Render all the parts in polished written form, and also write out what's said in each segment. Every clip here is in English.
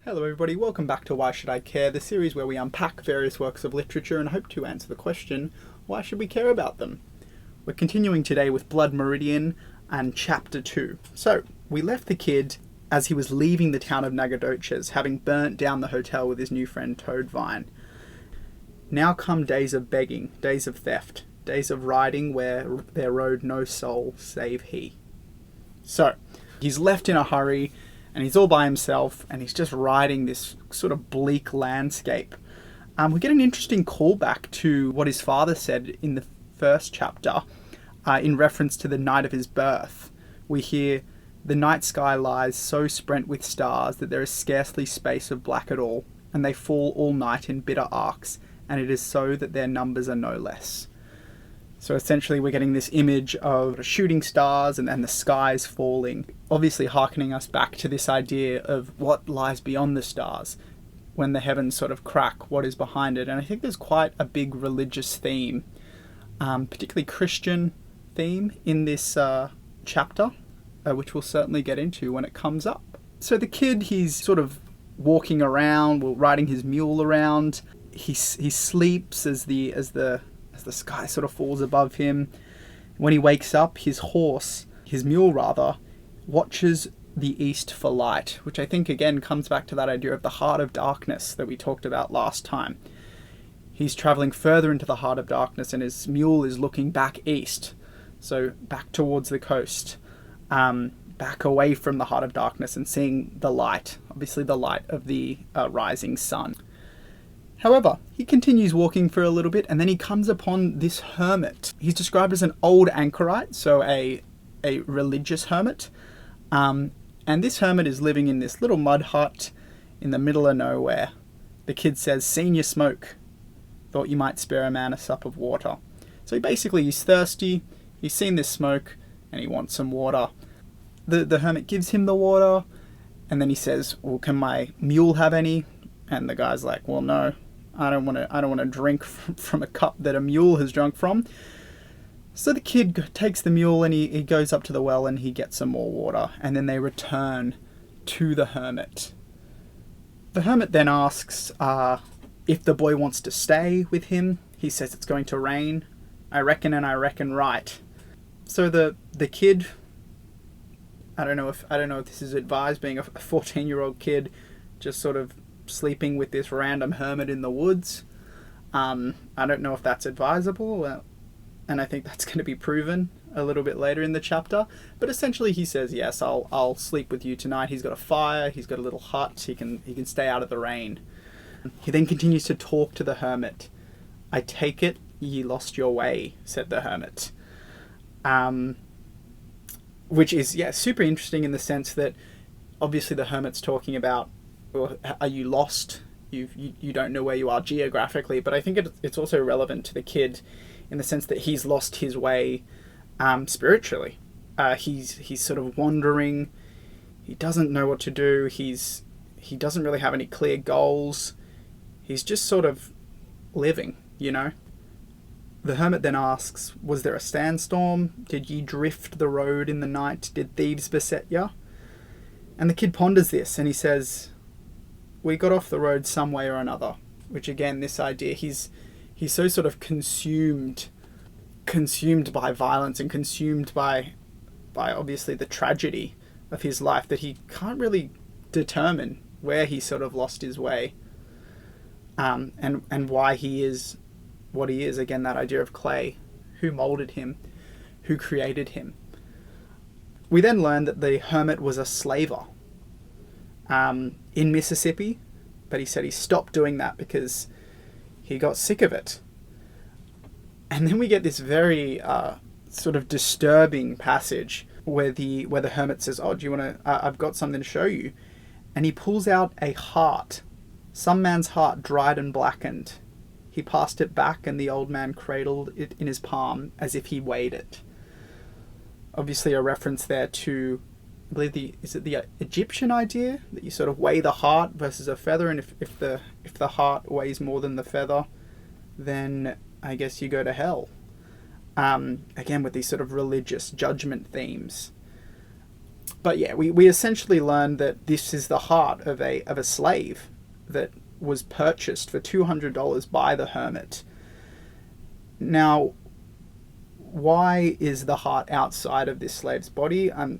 Hello everybody, welcome back to Why Should I Care, the series where we unpack various works of literature and hope to answer the question, why should we care about them? We're continuing today with Blood Meridian and Chapter 2. So, we left the kid as he was leaving the town of Nagadoches, having burnt down the hotel with his new friend Toadvine. Now come days of begging, days of theft, days of riding where there rode no soul save he. So, he's left in a hurry, and he's all by himself, and he's just riding this sort of bleak landscape. We get an interesting callback to what his father said in the first chapter, in reference to the night of his birth. We hear, "The night sky lies so sprent with stars that there is scarcely space of black at all, and they fall all night in bitter arcs, and it is so that their numbers are no less." So essentially we're getting this image of shooting stars and the skies falling, obviously hearkening us back to this idea of what lies beyond the stars. When the heavens sort of crack, what is behind it? And I think there's quite a big religious theme, particularly Christian theme in this chapter, which we'll certainly get into when it comes up. So the kid, he's sort of walking around, riding his mule around. He sleeps as the sky sort of falls above him. When he wakes up, his mule, watches the east for light, which I think again comes back to that idea of the heart of darkness that we talked about last time. He's traveling further into the heart of darkness, and his mule is looking back east, so back towards the coast, back away from the heart of darkness and seeing the light, obviously the light of the rising sun. However, he continues walking for a little bit, and then he comes upon this hermit. He's described as an old anchorite, so a religious hermit. And this hermit is living in this little mud hut in the middle of nowhere. The kid says, "Seen you smoke. Thought you might spare a man a sup of water." So he's thirsty, he's seen this smoke, and he wants some water. The hermit gives him the water, and then he says, "Well, can my mule have any?" And the guy's like, "Well, no. I don't want to drink from a cup that a mule has drunk from." So the kid takes the mule and he goes up to the well and he gets some more water, and then they return to the hermit. The hermit then asks if the boy wants to stay with him. He says it's going to rain. I reckon right. So the kid, I don't know if this is advised, being a 14-year-old kid, just sort of sleeping with this random hermit in the woods. I don't know if that's advisable, and I think that's going to be proven a little bit later in the chapter. But essentially he says, yes, I'll sleep with you tonight. He's got a fire, he's got a little hut, he can stay out of the rain. He then continues to talk to the hermit. "I take it ye lost your way," said the hermit. Which is, super interesting in the sense that obviously the hermit's talking about, well, are you lost? You don't know where you are geographically, but I think it's also relevant to the kid in the sense that he's lost his way spiritually. He's sort of wandering. He doesn't know what to do. He doesn't really have any clear goals. He's just sort of living, The hermit then asks, "Was there a sandstorm? Did ye drift the road in the night? Did thieves beset ya?" And the kid ponders this, and he says, "We got off the road some way or another," which again, this idea, he's so sort of consumed by violence and consumed by obviously the tragedy of his life that he can't really determine where he sort of lost his way, and why he is what he is. Again, that idea of clay, who molded him, who created him. We then learn that the hermit was a slaver in Mississippi, but he said he stopped doing that because he got sick of it. And then we get this very sort of disturbing passage where the hermit says, "Oh, do you want to? I've got something to show you," and he pulls out a heart, some man's heart, dried and blackened. He passed it back, and the old man cradled it in his palm as if he weighed it. Obviously, a reference there to, I believe, the Egyptian idea that you sort of weigh the heart versus a feather, and if the heart weighs more than the feather, then I guess you go to hell. Again, with these sort of religious judgment themes. But yeah, we essentially learn that this is the heart of a slave that was purchased for $200 by the hermit. Now, why is the heart outside of this slave's body? I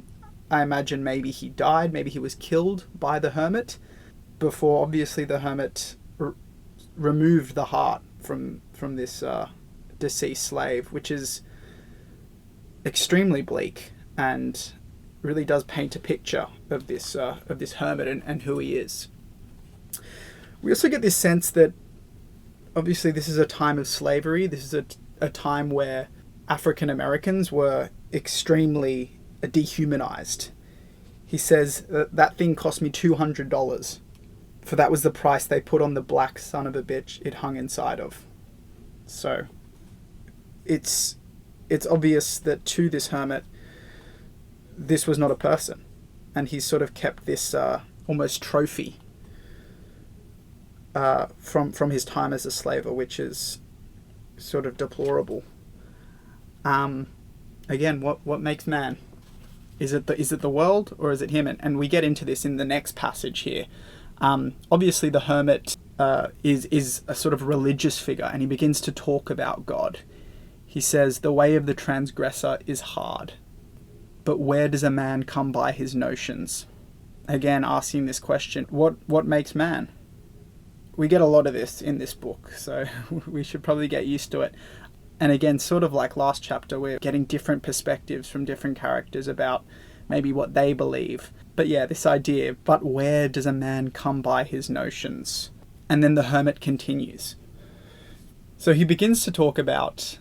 imagine maybe he died, maybe he was killed by the hermit before, obviously, the hermit removed the heart from this deceased slave, which is extremely bleak and really does paint a picture of this hermit and who he is. We also get this sense that obviously this is a time of slavery. This is a time where African Americans were extremely dehumanized. He says that thing cost me $200, for that was the price they put on the black son of a bitch it hung inside of. So it's obvious that to this hermit, this was not a person, and he's sort of kept this almost trophy from his time as a slaver, which is sort of deplorable. Again, what makes man? Is it the world, or is it him? And we get into this in the next passage here. Obviously, the hermit is a sort of religious figure, and he begins to talk about God. He says, "The way of the transgressor is hard, but where does a man come by his notions?" Again, asking this question, what makes man? We get a lot of this in this book, so we should probably get used to it. And again, sort of like last chapter, we're getting different perspectives from different characters about maybe what they believe. But yeah, this idea, but where does a man come by his notions? And then the hermit continues. So he begins to talk about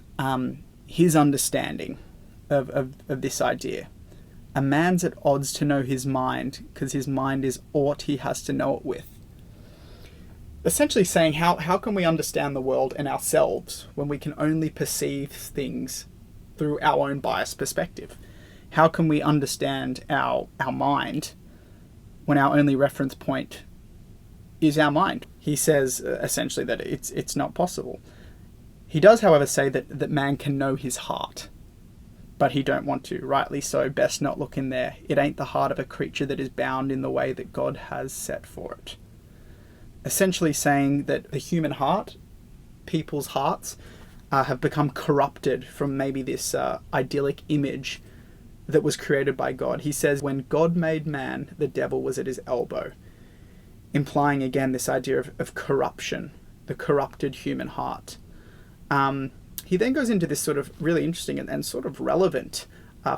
his understanding of this idea. A man's at odds to know his mind, because his mind is aught he has to know it with. Essentially saying, how can we understand the world and ourselves when we can only perceive things through our own biased perspective? How can we understand our mind when our only reference point is our mind? He says essentially that it's not possible. He does, however, say that man can know his heart, but he don't want to. Rightly so, best not look in there. It ain't the heart of a creature that is bound in the way that God has set for it. Essentially saying that the human heart, people's hearts, have become corrupted from maybe this idyllic image that was created by God. He says, when God made man, the devil was at his elbow, implying again this idea of corruption, the corrupted human heart. He then goes into this sort of really interesting and sort of relevant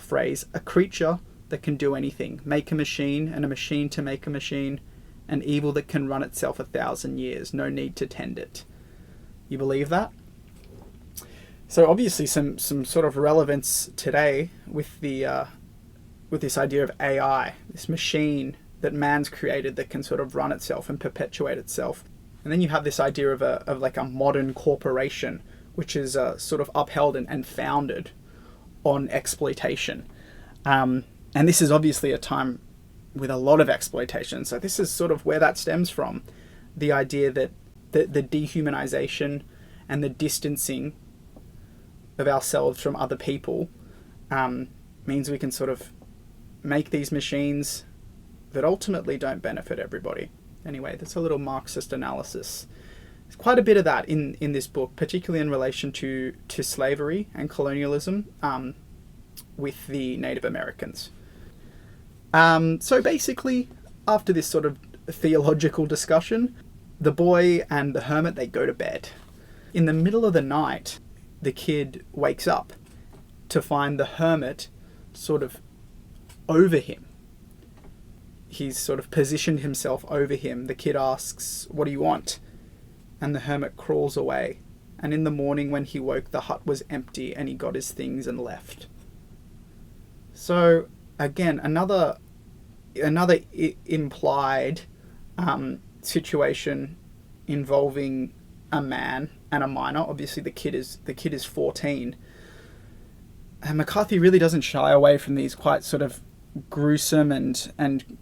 phrase, a creature that can do anything, make a machine, and a machine to make a machine, an evil that can run itself 1,000 years, no need to tend it. You believe that? So obviously some sort of relevance today with this idea of AI, this machine that man's created that can sort of run itself and perpetuate itself. And then you have this idea of like a modern corporation, which is sort of upheld and founded on exploitation. And this is obviously a time with a lot of exploitation. So this is sort of where that stems from. The idea that the dehumanization and the distancing of ourselves from other people means we can sort of make these machines that ultimately don't benefit everybody. Anyway, that's a little Marxist analysis. There's quite a bit of that in this book, particularly in relation to slavery and colonialism with the Native Americans. So basically, after this sort of theological discussion, the boy and the hermit, they go to bed. In the middle of the night, the kid wakes up to find the hermit sort of over him. He's sort of positioned himself over him. The kid asks, "What do you want?" And the hermit crawls away. And in the morning when he woke, the hut was empty and he got his things and left. So again, another implied situation involving a man and a minor. Obviously the kid is 14. And McCarthy really doesn't shy away from these quite sort of gruesome and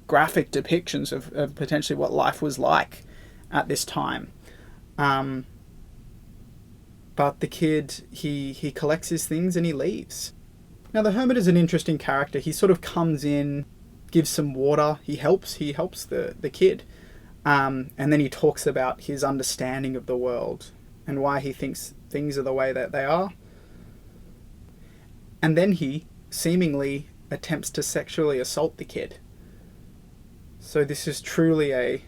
graphic depictions of potentially what life was like at this time. But the kid, he collects his things and he leaves. Now the hermit is an interesting character. He sort of comes in, gives some water, he helps the kid. And then he talks about his understanding of the world and why he thinks things are the way that they are. And then he seemingly attempts to sexually assault the kid. So this is truly a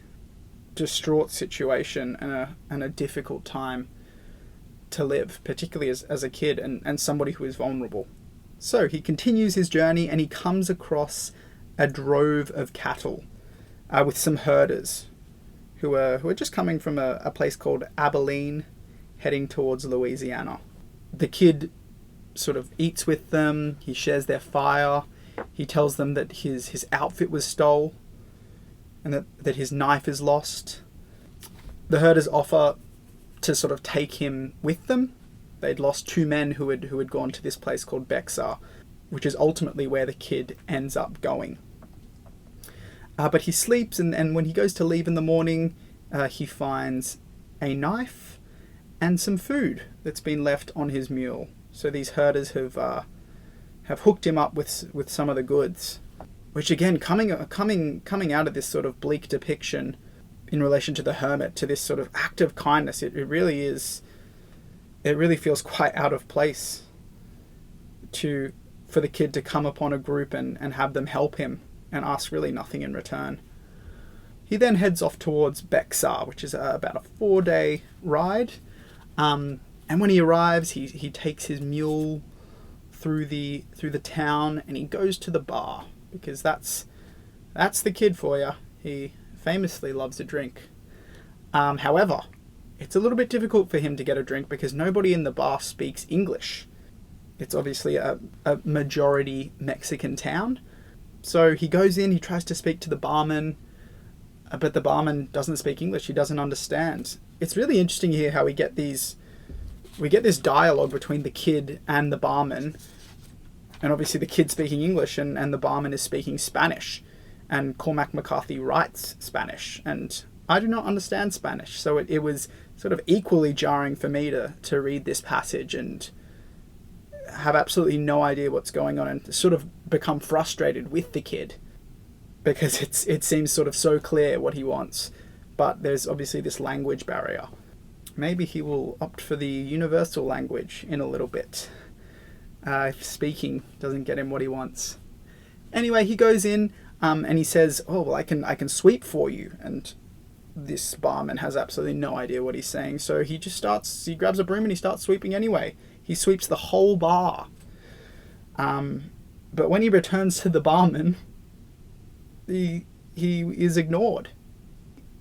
distraught situation and a difficult time to live, particularly as a kid and somebody who is vulnerable. So he continues his journey and he comes across a drove of cattle with some herders who are just coming from a place called Abilene, heading towards Louisiana. The kid sort of eats with them, he shares their fire, he tells them that his outfit was stole and that his knife is lost. The herders offer to sort of take him with them. They'd lost 2 men who had gone to this place called Bexar, which is ultimately where the kid ends up going. But he sleeps, and when he goes to leave in the morning, he finds a knife and some food that's been left on his mule. So these herders have hooked him up with some of the goods, which again, coming out of this sort of bleak depiction in relation to the hermit, to this sort of act of kindness, it really is. It really feels quite out of place for the kid to come upon a group and have them help him and ask really nothing in return. He then heads off towards Bexar, which is about a 4-day ride. And when he arrives, he takes his mule through the town and he goes to the bar, because that's the kid for you. He famously loves a drink. However, it's a little bit difficult for him to get a drink because nobody in the bar speaks English. It's obviously a majority Mexican town. So he goes in, he tries to speak to the barman, but the barman doesn't speak English, he doesn't understand. It's really interesting here how we get this dialogue between the kid and the barman, and obviously the kid speaking English and the barman is speaking Spanish, and Cormac McCarthy writes Spanish, and I do not understand Spanish, so it was sort of equally jarring for me to read this passage and have absolutely no idea what's going on and sort of become frustrated with the kid because it seems sort of so clear what he wants, but there's obviously this language barrier. Maybe he will opt for the universal language in a little bit if speaking doesn't get him what he wants. Anyway, he goes in and he says, "Oh, well, I can sweep for you," and this barman has absolutely no idea what he's saying, so he grabs a broom and he starts sweeping anyway. He sweeps the whole bar. But when he returns to the barman, he is ignored.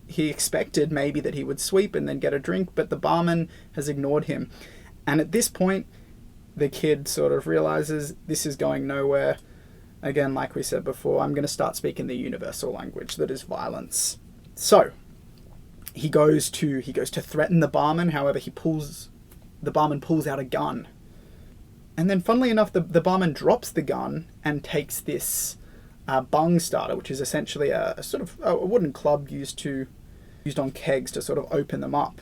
He expected maybe that he would sweep and then get a drink, but the barman has ignored him. And at this point, the kid sort of realizes this is going nowhere. Again, like we said before, I'm going to start speaking the universal language that is violence. So he goes to threaten the barman. However, the barman pulls out a gun. And then funnily enough, the barman drops the gun and takes this bung starter, which is essentially a sort of a wooden club used on kegs to sort of open them up.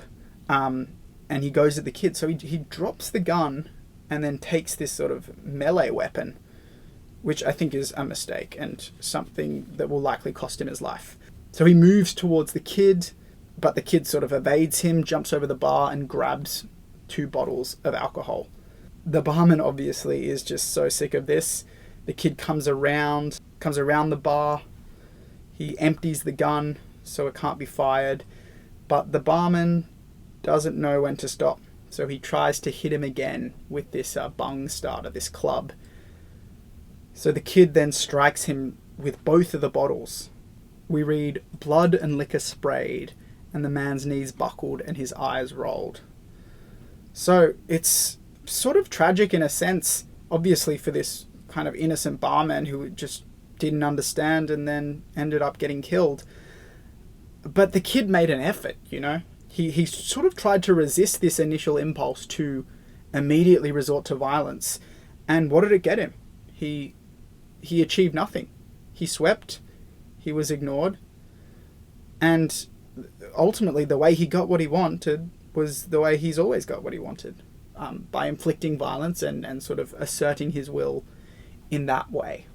And he goes at the kid. So he drops the gun and then takes this sort of melee weapon, which I think is a mistake and something that will likely cost him his life. So he moves towards the kid, but the kid sort of evades him, jumps over the bar and grabs 2 bottles of alcohol. The barman obviously is just so sick of this. The kid comes around the bar. He empties the gun so it can't be fired, but the barman doesn't know when to stop. So he tries to hit him again with this bung starter, this club. So the kid then strikes him with both of the bottles. We read, "Blood and liquor sprayed, and the man's knees buckled and his eyes rolled." So it's sort of tragic in a sense, obviously, for this kind of innocent barman who just didn't understand and then ended up getting killed. But the kid made an effort, you know. He sort of tried to resist this initial impulse to immediately resort to violence. And what did it get him? He achieved nothing. He swept. He was ignored. And ultimately, the way he got what he wanted was the way he's always got what he wanted, by inflicting violence and sort of asserting his will in that way.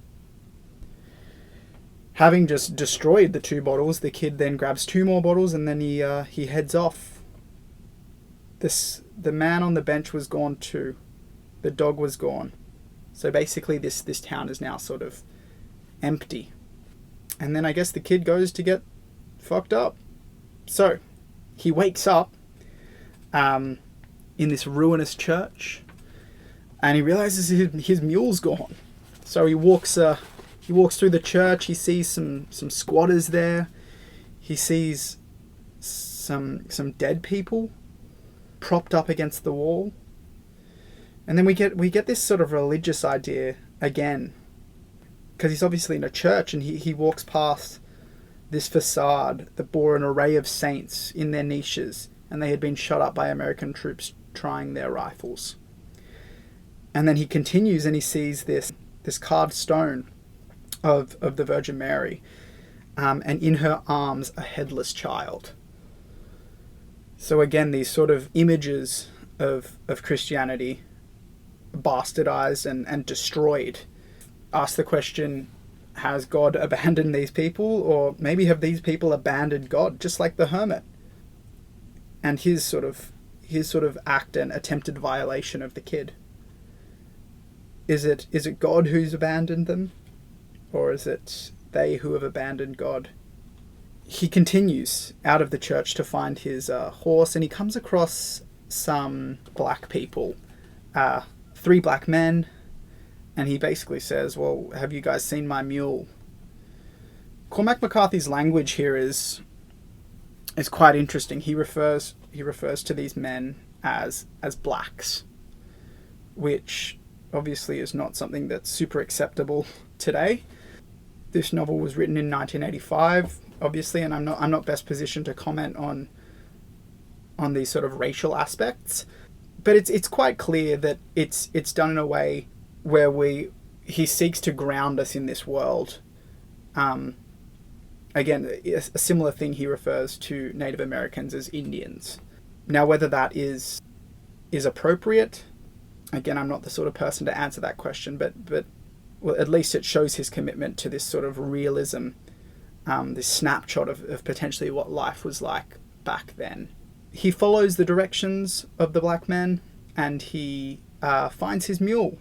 Having just destroyed the 2 bottles, the kid then grabs 2 more bottles and then he heads off. The man on the bench was gone too. The dog was gone. So basically this town is now sort of empty. And then I guess the kid goes to get fucked up. So he wakes up in this ruinous church and he realizes his mule's gone. So he walks through the church. He sees some squatters there. He sees some dead people propped up against the wall. And then we get this sort of religious idea again, because he's obviously in a church and he walks past this facade that bore an array of saints in their niches, and they had been shot up by American troops trying their rifles. And then he continues and he sees this carved stone of the Virgin Mary, and in her arms a headless child. So again, these sort of images of Christianity bastardized and destroyed. Ask the question, has God abandoned these people? Or maybe have these people abandoned God, just like the hermit? And his sort of act and attempted violation of the kid. Is it God who's abandoned them? Or is it they who have abandoned God? He continues out of the church to find his horse, and he comes across some black people, 3 black men, and he basically says, well, have you guys seen my mule? Cormac McCarthy's language here is quite interesting. He refers to these men as blacks, which obviously is not something that's super acceptable today. This novel was written in 1985, obviously, and I'm not best positioned to comment on these sort of racial aspects, but it's quite clear that it's done in a way where he seeks to ground us in this world. Again, a similar thing he refers to Native Americans as Indians. Now, whether that is appropriate, again, I'm not the sort of person to answer that question, but well, at least it shows his commitment to this sort of realism, this snapshot of potentially what life was like back then. He follows the directions of the black men, and he finds his mule.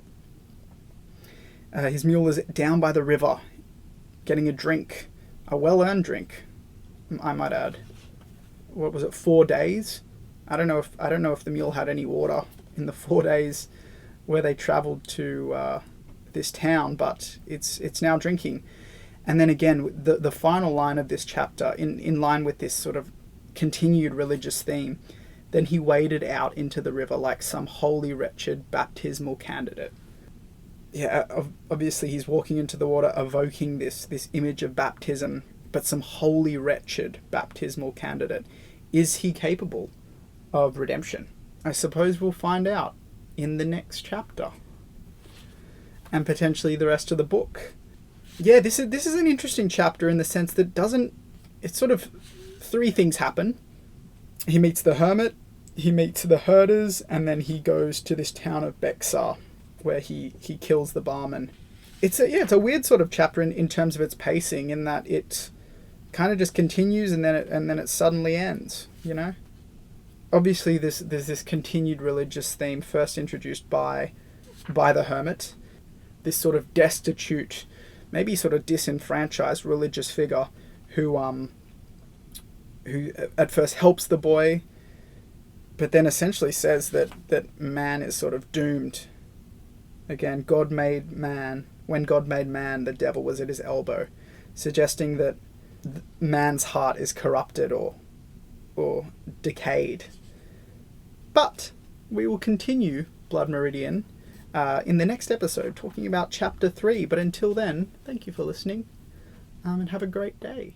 His mule is down by the river, getting a drink, a well-earned drink, I might add. What was it, 4 days? I don't know if the mule had any water in the 4 days where they travelled to this town, but it's now drinking. And then again, the final line of this chapter, in line with this sort of continued religious theme, then he waded out into the river like some holy wretched baptismal candidate. Yeah, obviously he's walking into the water, evoking this image of baptism, but some holy wretched baptismal candidate. Is he capable of redemption? I suppose we'll find out in the next chapter, and potentially the rest of the book. Yeah, this is an interesting chapter in the sense that it's sort of 3 things happen. He meets the hermit, he meets the herders, and then he goes to this town of Bexar, where he kills the barman. It's a weird sort of chapter in terms of its pacing, in that it kind of just continues and then it suddenly ends, you know? Obviously there's this continued religious theme first introduced by the hermit, this sort of destitute, maybe sort of disenfranchised religious figure who at first helps the boy, but then essentially says that man is sort of doomed. Again, God made man. When God made man, the devil was at his elbow, suggesting that man's heart is corrupted or decayed. But we will continue Blood Meridian in the next episode, talking about chapter 3. But until then, thank you for listening, and have a great day.